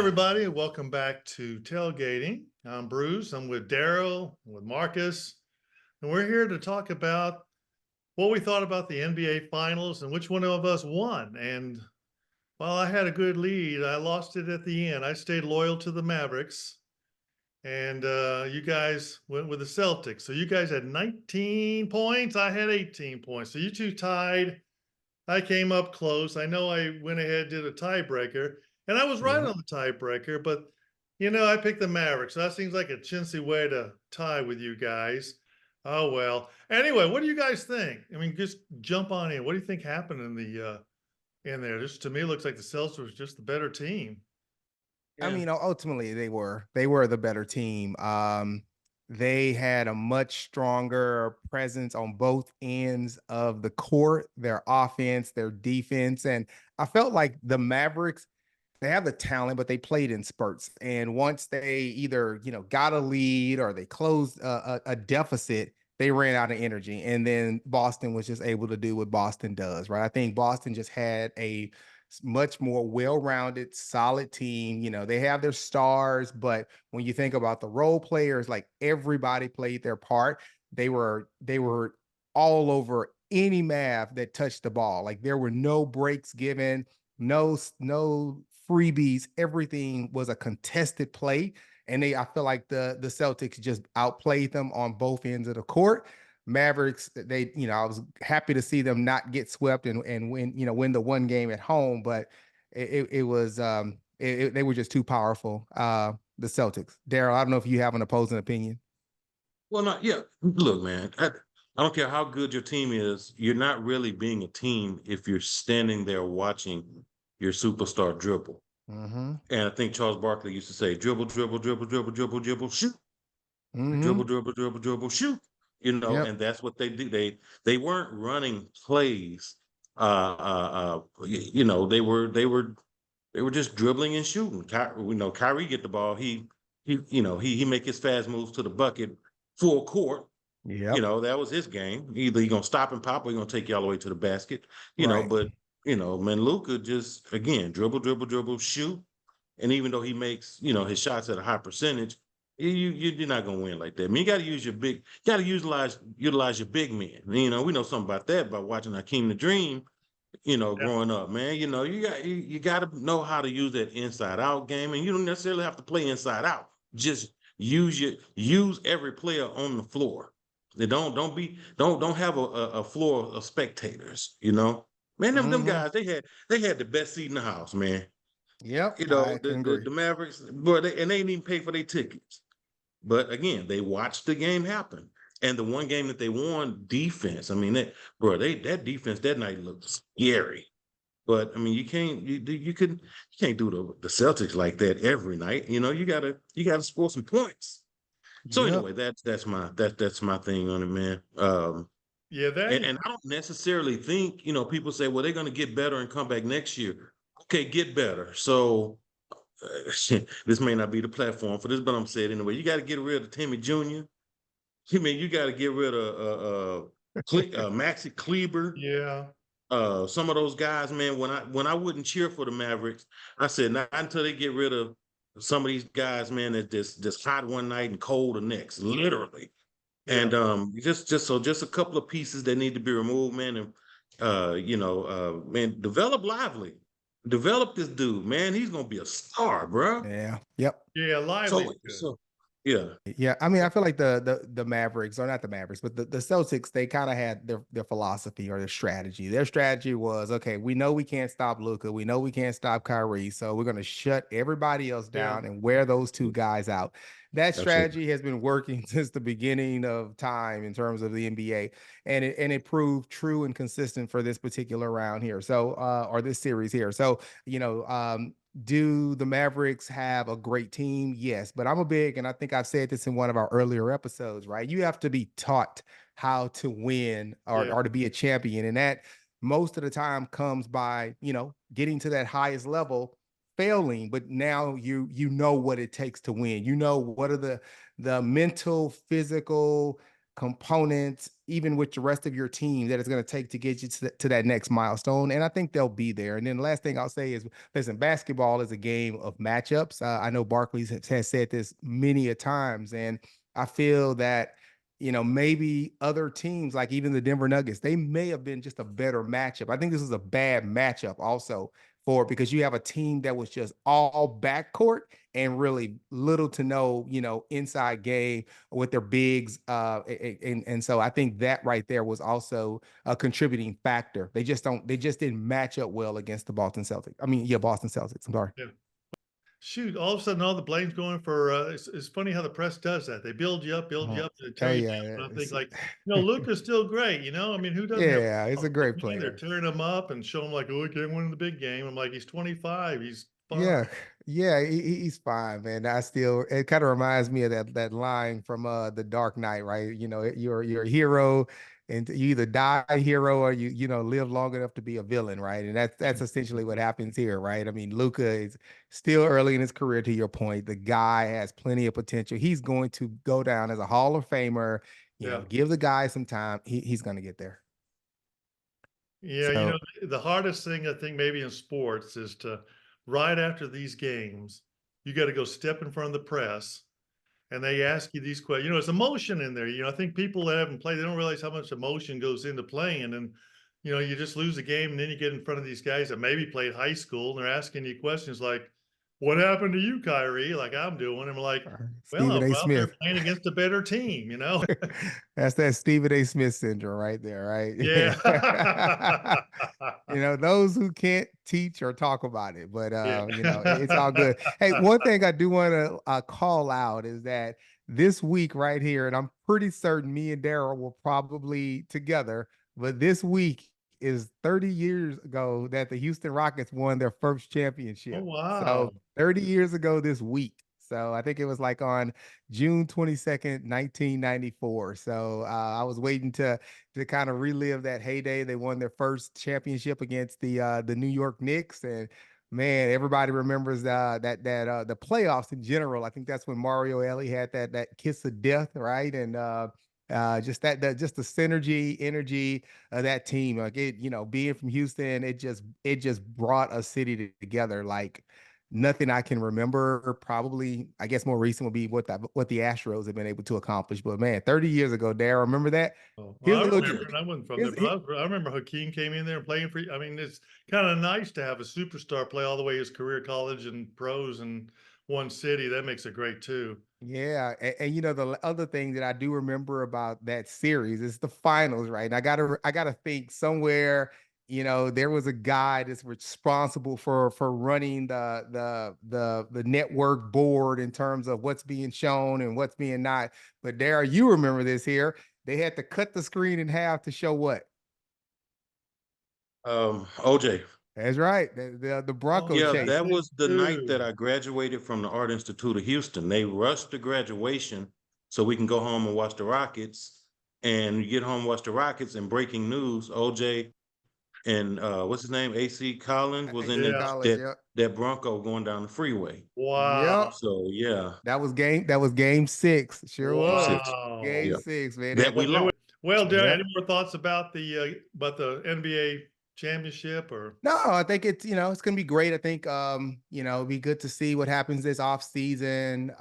everybody, and welcome back to Tailgating. I'm Bruce. I'm with Daryl, with Marcus, and we're here to talk about what we thought about the NBA Finals and which one of us won. And while I had a good lead, I lost it at the end. I stayed loyal to the Mavericks, and you guys went with the Celtics. So you guys had 19 points. I had 18 points. So you two tied. I came up close. I know I went ahead, did a tiebreaker, and I was right on the tiebreaker, but I picked the Mavericks. So that seems like a chintzy way to tie with you guys. Oh well. Anyway, what do you guys think? I mean, just jump on in. What do you think happened in there? Just to me, it looks like the Celtics was just the better team. I mean, ultimately they were the better team. They had a much stronger presence on both ends of the court, their offense, their defense. And I felt like the Mavericks, they have the talent, but they played in spurts. And once they either, got a lead or they closed a deficit, they ran out of energy. And then Boston was just able to do what Boston does, right? I think Boston just had a much more well-rounded, solid team. They have their stars, but when you think about the role players, like everybody played their part. They were all over any Mav that touched the ball. Like there were no breaks given, no freebies. Everything was a contested play. And I feel like the Celtics just outplayed them on both ends of the court. Mavericks, I was happy to see them not get swept and win the one game at home, but it was they were just too powerful. The Celtics. Daryl, I don't know if you have an opposing opinion. Well, not yeah. Look, man, I don't care how good your team is. You're not really being a team if you're standing there watching your superstar dribble. Mm-hmm. And I think Charles Barkley used to say, "Dribble, dribble, dribble, dribble, dribble, dribble, shoot, Mm-hmm. dribble, dribble, dribble, dribble, shoot." Yep. And that's what they do. They weren't running plays. They were just dribbling and shooting. Kyrie get the ball. He make his fast moves to the bucket, full court. Yep. That was his game. Either you're gonna stop and pop or you're gonna take you all the way to the basket. Right. But man, Luka just again dribble, dribble, dribble, shoot. And even though he makes, his shots at a high percentage, you're not gonna win like that. I mean, you gotta utilize your big men. We know something about that by watching Hakeem the Dream, growing up, man. You got to know how to use that inside out game, and you don't necessarily have to play inside out. Just use every player on the floor. They don't have a floor of spectators. Man, them guys they had the best seat in the house, man. Yep. I can agree. The Mavericks, boy, they didn't even pay for their tickets. But again, they watched the game happen. And the one game that they won, defense. I mean, that defense that night looked scary. But I mean, you can't do the Celtics like that every night. You gotta score some points. So Yep. anyway, that's my thing on it, man. And I don't necessarily think, people say, well, they're gonna get better and come back next year. Okay, get better. So this may not be the platform for this, but I'm saying anyway. You got to get rid of Timmy Jr. You got to get rid of Maxi Kleber. Yeah. Some of those guys, man. When I wouldn't cheer for the Mavericks, I said not until they get rid of some of these guys, man. That just hot one night and cold the next, literally. Yeah. And just a couple of pieces that need to be removed, man. And man, develop Lively. Develop this dude, man. He's gonna be a star, bro. Yeah. Yep. Yeah, Lively. Yeah. Yeah, I mean, I feel like the Mavericks, or not the Mavericks, but the Celtics, they kind of had their philosophy or their strategy. Their strategy was, okay, we know we can't stop Luka, we know we can't stop Kyrie, so we're gonna shut everybody else down and wear those two guys out. That strategy has been working since the beginning of time in terms of the NBA, and it proved true and consistent for this particular round here. So, or this series here. So, do the Mavericks have a great team? Yes, but and I think I've said this in one of our earlier episodes, right? You have to be taught how to win or to be a champion. And that most of the time comes by, getting to that highest level, failing, but now you know what it takes to win. You know what are the mental, physical components, even with the rest of your team that it's going to take to get you to that next milestone. And I think they'll be there. And then the last thing I'll say is, listen, basketball is a game of matchups. I know Barclays has said this many a times, and I feel that, maybe other teams, like even the Denver Nuggets, they may have been just a better matchup. I think this is a bad matchup also because you have a team that was just all backcourt and really little to no, inside game with their bigs. And so I think that right there was also a contributing factor. They just didn't match up well against the Boston Celtics. Boston Celtics. I'm sorry. Yeah. Shoot, all of a sudden, all the blame's going for, it's funny how the press does that. They build you up, and they tear you down. And I think like, Luka's still great, I mean, who doesn't have Yeah, he's a great they're player. tearing him up and showing him like, oh, he can't win in the big game. I'm like, he's 25. He's fine. Yeah, he's fine, man. It kind of reminds me of that line from The Dark Knight, right? You're a hero, and you either die a hero or you live long enough to be a villain, right? And that's essentially what happens here, right? I mean, Luka is still early in his career, to your point. The guy has plenty of potential. He's going to go down as a Hall of Famer. Give the guy some time. He's going to get there. Yeah, So, the hardest thing I think maybe in sports is to, right after these games, you got to go step in front of the press and they ask you these questions. There's emotion in there. I think people that haven't played, they don't realize how much emotion goes into playing. And, you just lose a game and then you get in front of these guys that maybe played high school and they're asking you questions like, what happened to you, Kyrie? Like I'm doing. I'm like, well, I'm out there playing against a better team, That's that Stephen A. Smith syndrome right there, right? Yeah. Those who can't teach or talk about it, but it's all good. Hey, one thing I do want to call out is that this week right here, and I'm pretty certain me and Daryl were probably together, but this week is 30 years ago that the Houston Rockets won their first championship. Oh, wow. So 30 years ago this week. So I think it was like on June 22nd, 1994. So I was waiting to kind of relive that heyday. They won their first championship against the New York Knicks, and man, everybody remembers that the playoffs in general. I think that's when Mario Elie had that kiss of death, right? And just just the synergy, energy of that team, like being from Houston, it just brought a city together like nothing I can remember. Probably, I guess more recent would be what the Astros have been able to accomplish. But man, 30 years ago, Darryl, remember that? Oh, well, I wasn't from there, but I remember Hakeem came in there and playing for. I mean, it's kind of nice to have a superstar play all the way his career, college and pros in one city. That makes it great too. Yeah, and the other thing that I do remember about that series is the finals, right? And I gotta think somewhere, there was a guy that's responsible for running the network board in terms of what's being shown and what's being not. But Darryl, you remember this here? They had to cut the screen in half to show what? OJ. That's right. The Bronco Yeah, chase. that was the night that I graduated from the Art Institute of Houston. They rushed the graduation so we can go home and watch the Rockets. And you get home, watch the Rockets, and breaking news, OJ and what's his name? AC Collins was in that Bronco going down the freeway. Wow. Yep. So yeah. That was game 6. Sure was. Game 6, man. That we lost. Well, Darryl, any more thoughts about the NBA championship? Or no, I think it's it's gonna be great. I think it'd be good to see what happens this off season.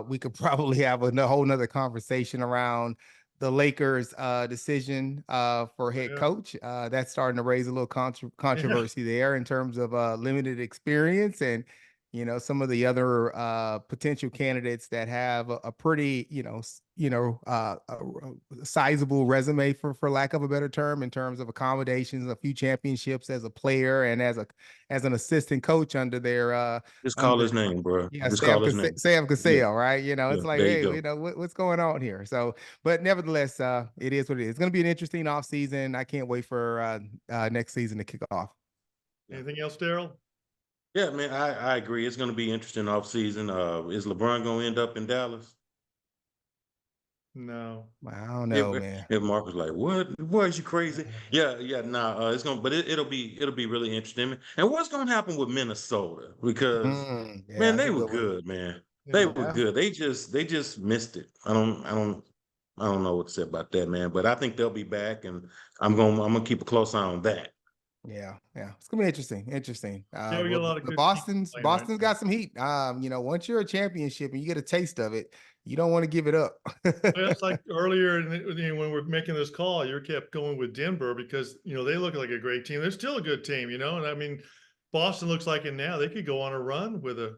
We could probably have a whole nother conversation around the Lakers decision for head coach. That's starting to raise a little controversy there in terms of limited experience and some of the other potential candidates that have a pretty sizable resume, for lack of a better term, in terms of accommodations, a few championships as a player and as an assistant coach under their just call his name, bro. Yeah, just call his name. Sam Cassell, right? It's like, hey, what's going on here? So, but nevertheless, it is what it is. It's going to be an interesting off season. I can't wait for next season to kick off. Anything else, Darryl? Yeah, man, I agree. It's going to be interesting off season. Is LeBron going to end up in Dallas? No. I don't know, man. If Mark was like, "What? Boy, is you crazy?" Yeah. Nah. It's gonna, but it'll be really interesting. And what's gonna happen with Minnesota? Because man, they were good, man. They were good. They just missed it. I don't. I don't know what to say about that, man. But I think they'll be back, and I'm gonna keep a close eye on that. Yeah, yeah, it's gonna be interesting. Interesting. Yeah, we got a lot of The good teams Boston's playing right Boston's now. got some heat. Once you're a championship and you get a taste of it, you don't want to give it up. Well, it's like earlier when we're making this call, you kept going with Denver because they look like a great team. They're still a good team, and I mean, Boston looks like it now. They could go on a run with a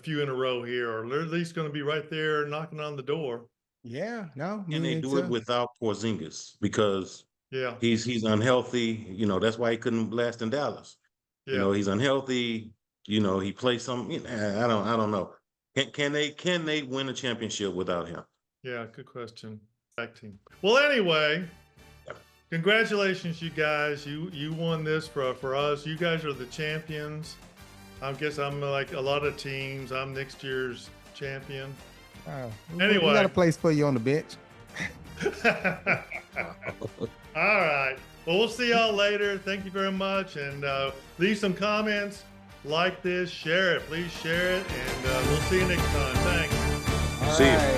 few in a row here, or they're at least going to be right there knocking on the door. Yeah, no, I And they mean, do it without Porzingis because Yeah, he's unhealthy. That's why he couldn't last in Dallas. yeah. He's unhealthy. He plays some. I don't know. Can they win a championship without him? Yeah, good question. Back team. Well, anyway, Yep. congratulations, you guys. You won this for us. You guys are the champions. I guess I'm like a lot of teams. I'm next year's champion. we Anyway. got a place for you on the bench. All right. Well, we'll see y'all later. Thank you very much. And leave some comments. Like this, share it. Please share it. And we'll see you next time. Thanks. All See you. right.